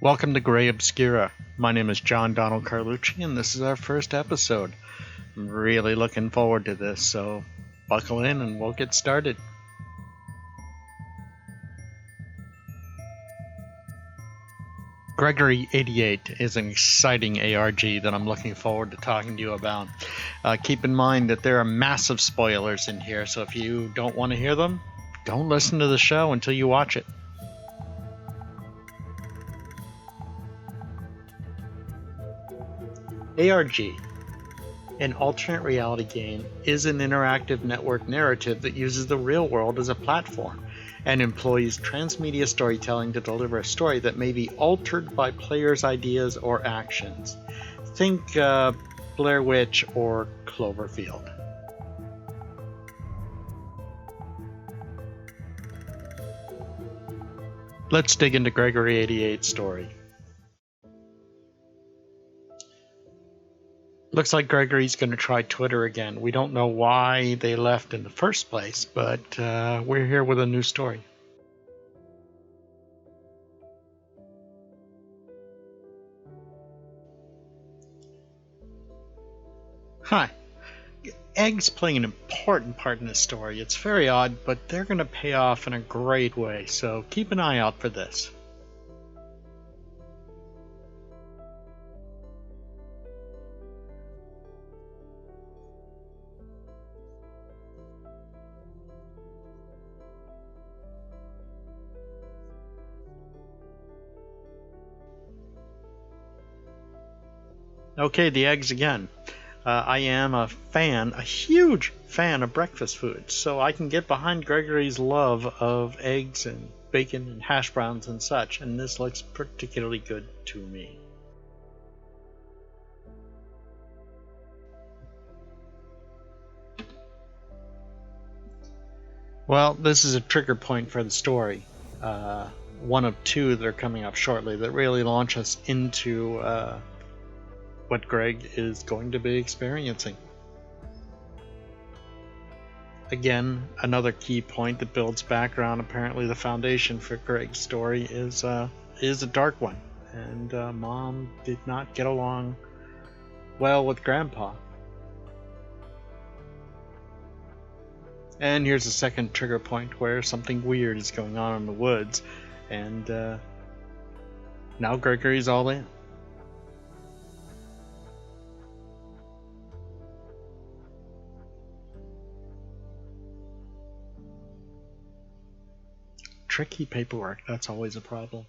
Welcome to Grey Obscura. My name is John Donald Carlucci, and this is our first episode. I'm really looking forward to this, so buckle in and we'll get started. Gregory 88 is an exciting ARG that I'm looking forward to talking to you about. Keep in mind that there are massive spoilers in here, so if you don't want to hear them, don't listen to the show until you watch it. ARG, an alternate reality game, is an interactive network narrative that uses the real world as a platform and employs transmedia storytelling to deliver a story that may be altered by players' ideas or actions. Think Blair Witch or Cloverfield. Let's dig into Gregory 88's story. Looks like Gregory's going to try Twitter again. We don't know why they left in the first place, but we're here with a new story. Hi. Eggs playing an important part in this story. It's very odd, but they're going to pay off in a great way, so keep an eye out for this. Okay, the eggs again. I am a huge fan of breakfast foods, so I can get behind Gregory's love of eggs and bacon and hash browns and such, and this looks particularly good to me. Well, this is a trigger point for the story. One of two that are coming up shortly that really launch us into what Greg is going to be experiencing. Again, another key point that builds background. Apparently the foundation for Greg's story is a dark one, and Mom did not get along well with Grandpa. And here's a second trigger point where something weird is going on in the woods, and now Gregory's all in. Tricky paperwork, that's always a problem.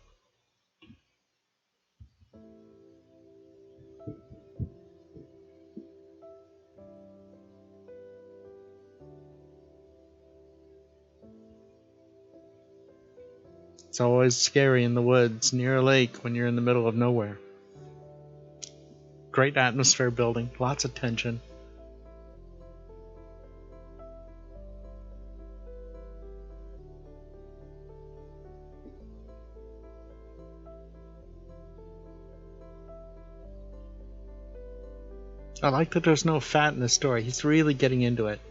It's always scary in the woods near a lake when you're in the middle of nowhere. Great atmosphere building, lots of tension. I like that there's no fat in the story. He's really getting into it.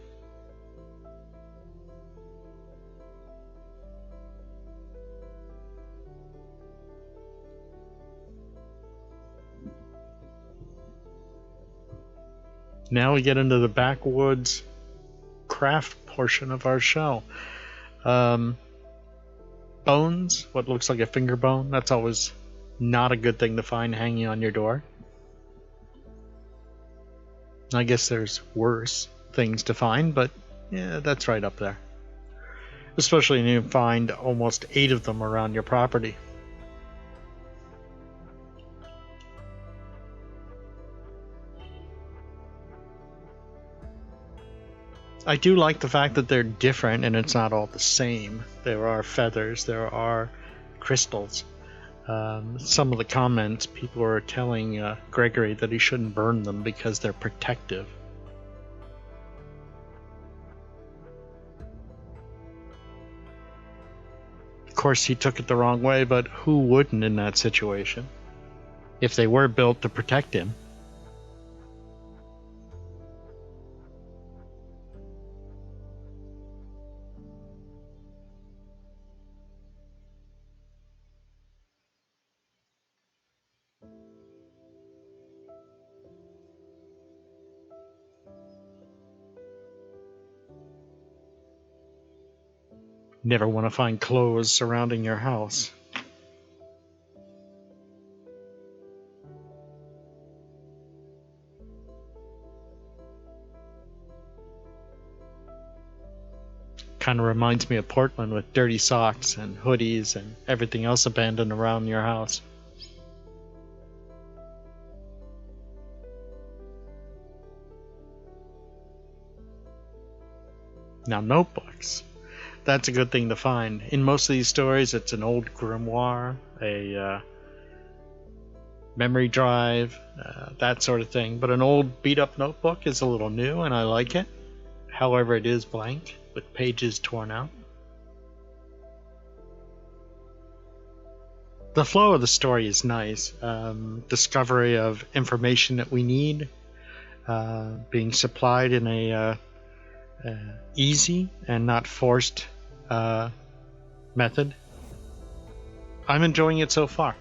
Now we get into the backwoods craft portion of our show. Bones, what looks like a finger bone. That's always not a good thing to find hanging on your door. I guess there's worse things to find, but yeah, that's right up there. Especially when you find almost 8 of them around your property. I do like the fact that they're different and it's not all the same. There are feathers, there are crystals. Some of the comments, people are telling Gregory that he shouldn't burn them because they're protective. Of course, he took it the wrong way, but who wouldn't in that situation? If they were built to protect him. Never want to find clothes surrounding your house. Kind of reminds me of Portland with dirty socks and hoodies and everything else abandoned around your house. Now, notebooks. That's a good thing to find. In most of these stories, it's an old grimoire, a memory drive, that sort of thing. But an old beat-up notebook is a little new, and I like it. However, it is blank, with pages torn out. The flow of the story is nice. Discovery of information that we need, being supplied in a easy and not forced method. I'm enjoying it so far.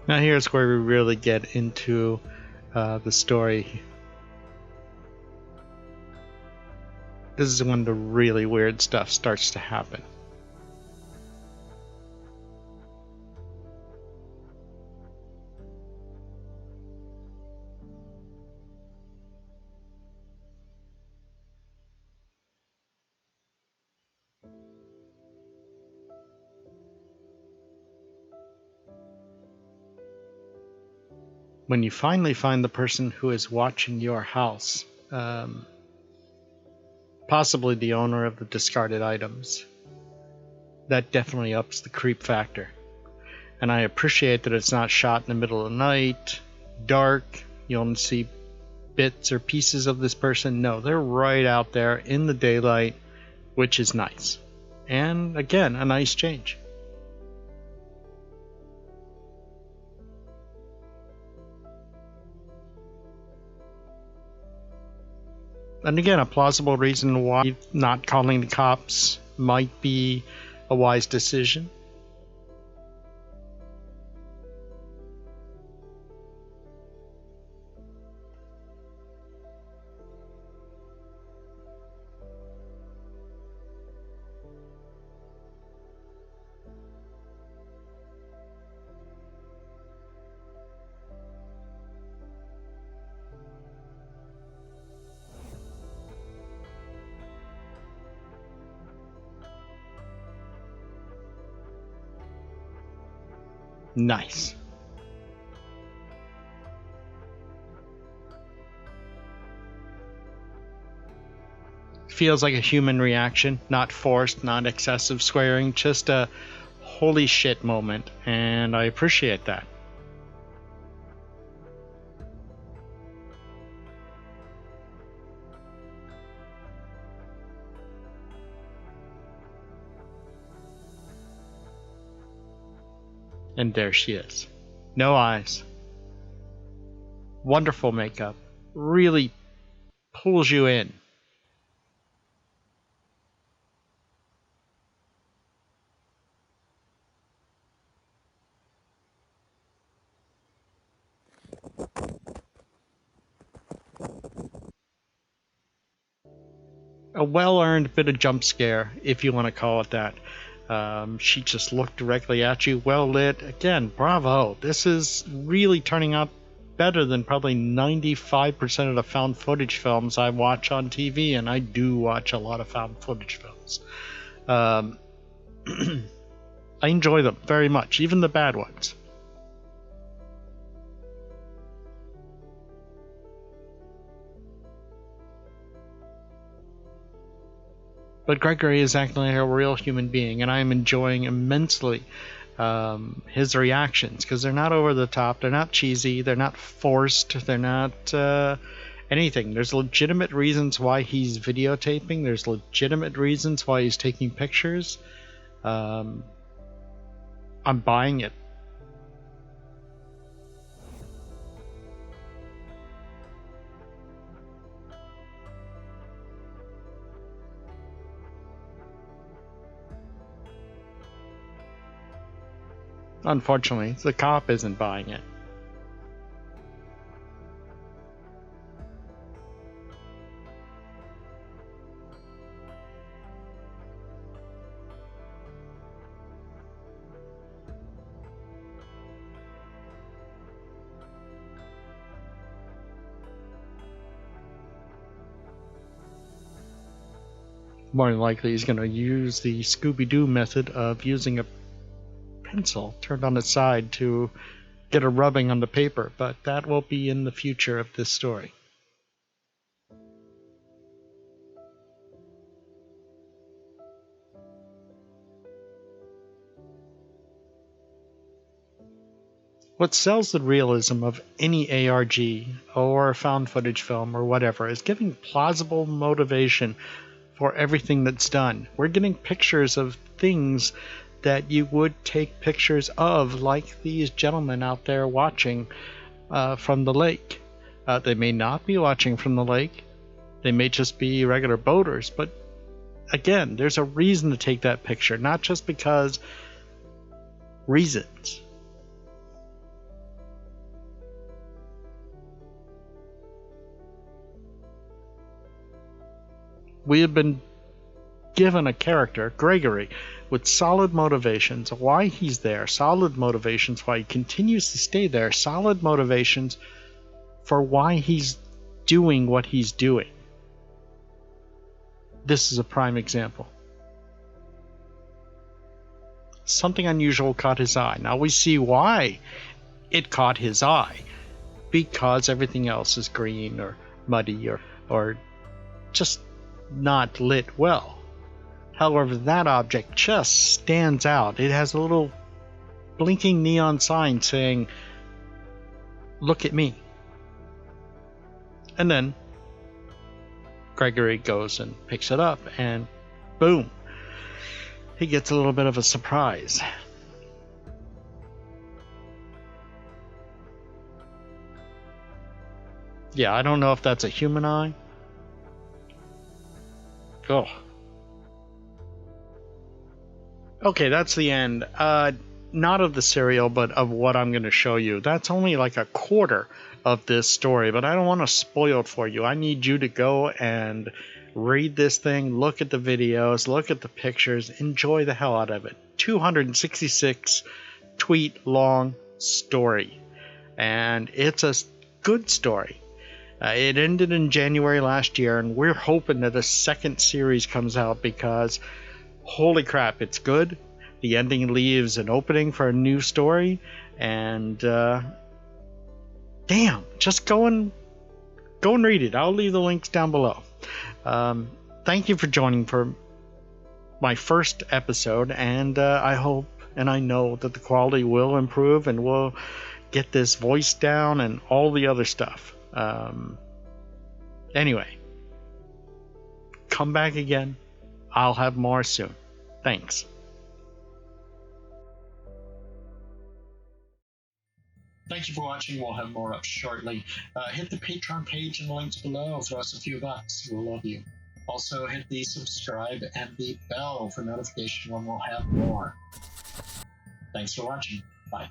Now here's where we really get into the story. This is when the really weird stuff starts to happen. When you finally find the person who is watching your house, possibly the owner of the discarded items, that definitely ups the creep factor. And I appreciate that it's not shot in the middle of the night, dark, you only see bits or pieces of this person. No, they're right out there in the daylight, which is nice. And again, a nice change. And again, a plausible reason why not calling the cops might be a wise decision. Nice. Feels like a human reaction, not forced, not excessive swearing, just a holy shit moment, and I appreciate that. And there she is. No eyes. Wonderful makeup. Really pulls you in. A well-earned bit of jump scare, if you want to call it that. She just looked directly at you, well lit. Again, bravo. This is really turning out better than probably 95% of the found footage films I watch on TV, and I do watch a lot of found footage films. I enjoy them very much, even the bad ones. But Gregory is acting like a real human being, and I am enjoying immensely his reactions, because they're not over the top, they're not cheesy, they're not forced, they're not anything. There's legitimate reasons why he's videotaping, there's legitimate reasons why he's taking pictures. I'm buying it. Unfortunately, the cop isn't buying it. More than likely, he's going to use the Scooby-Doo method of using a pencil turned on its side to get a rubbing on the paper, but that will be in the future of this story. What sells the realism of any ARG or found footage film or whatever is giving plausible motivation for everything that's done. We're getting pictures of things that you would take pictures of, like these gentlemen out there watching from the lake. They may not be watching from the lake. They may just be regular boaters, but again, there's a reason to take that picture, not just because reasons. We have been given a character, Gregory, with solid motivations why he's there, solid motivations why he continues to stay there, solid motivations for why he's doing what he's doing. This is a prime example. Something unusual caught his eye. Now we see why it caught his eye. Because everything else is green or muddy or just not lit well. However, that object just stands out. It has a little blinking neon sign saying, "Look at me." And then Gregory goes and picks it up, and boom, he gets a little bit of a surprise. Yeah, I don't know if that's a human eye. Oh. Okay, that's the end. Not of the serial, but of what I'm going to show you. That's only like a quarter of this story, but I don't want to spoil it for you. I need you to go and read this thing, look at the videos, look at the pictures, enjoy the hell out of it. 266 tweet long story. And it's a good story. It ended in January last year, and we're hoping that a second series comes out because holy crap, it's good. The ending leaves an opening for a new story, and damn, just go and read it. I'll leave the links down below. Thank you for joining for my first episode, and I hope and I know that the quality will improve and we'll get this voice down and all the other stuff. Anyway, come back again. I'll have more soon. Thanks. Thank you for watching. We'll have more up shortly. Hit the Patreon page in the links below. Throw us a few bucks. We'll love you. Also, hit the subscribe and the bell for notification when we'll have more. Thanks for watching. Bye.